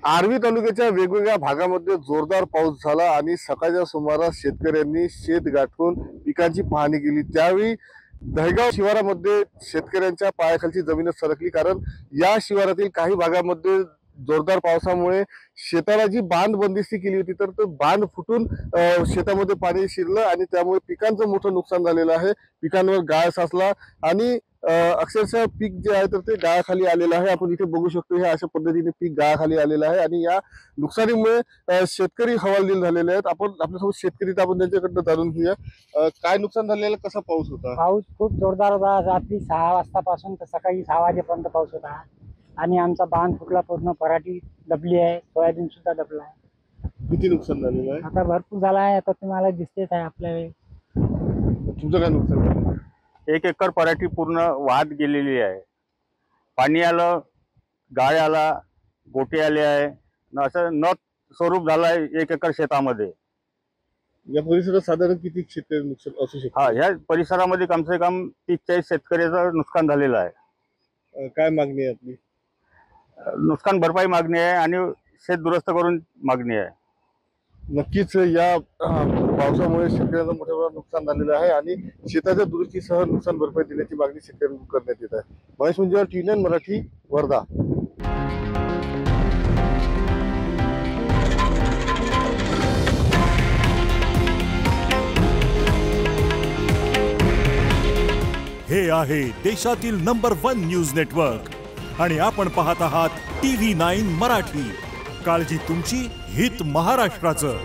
आर्वी तालुक्याच्या वेगवेगळ्या भागामध्ये जोरदार पाऊस झाला आणि सकाळच्या सुमारास शेतकऱ्यांनी शेत गाठून पिकांची पाहणी केली। त्यावेळी दहेगाव शिवारामध्ये शेतकऱ्यांच्या पायाखालची जमीनच सरकली, कारण या शिवारातील काही भागामध्ये जोरदार पावसामुळे शेताला जी बांध बंदिस्ती केली होती तर तो बांध फुटून शेतामध्ये पाणी शिरलं आणि त्यामुळे पिकांचं मोठं नुकसान झालेलं आहे। पिकांवर गाळ साचला आणि अक्षरशः पीक जे आहे तर ते गाळाखाली आलेलं आहे। आपण इथे बघू शकतो हे अशा पद्धतीने पीक गाळाखाली आलेलं आहे आणि या नुकसानीमुळे शेतकरी हवालदिल झालेले आहेत। आपण आपल्यासोबत शेतकरी आपण त्यांच्याकडनं जाणून घेऊया काय नुकसान झालेलं, कसा पाऊस होता। पाऊस खूप जोरदार होता। रात्री 6 वाजतापासून तर सकाळी 6 वाजेपर्यंत पाऊस होता आणि आमचा बांध फुटला, पूर्ण पराठी दबली आहे, सोयाबीन सुद्धा दबला आहे। किती नुकसान झालेलं आहे? आता भरपूर झाला आहे, आता तुम्हाला दिसतेच आहे आपल्याला। तुमचं काय नुकसान झालं? 1 एकर पराठी पूर्ण वाहत गेलेली आहे। पाणी आलं, गाळ आला, गोटे आले आहे, असं न स्वरूप झालं आहे 1 एकर शेतामध्ये। या परिसरात साधारण किती शेतकरी नुकसान असू शकतं? हा, ह्या परिसरामध्ये कम से कम 30-40 शेतकऱ्याचं नुकसान झालेलं आहे। काय मागणी आहे आपली? नुकसान भरपाई मागणी आहे आणि शेत दुरुस्त करून मागणी आहे। नक्कीच या पावसामुळे शेतकऱ्यांना मोठ्या प्रमाणात नुकसान झालेलं आहे आणि शेताच्या दुरुस्तीसह नुकसान भरपाई देण्याची मागणी शेतकऱ्यांकडून करण्यात येत आहे। महेश मुंजेवार, TVN मराठी, वर्धा। हे आहे देशातील नंबर 1 न्यूज नेटवर्क आणि आपण पाहत आहात TV9 मराठी। काळजी तुमची, हित महाराष्ट्राचं।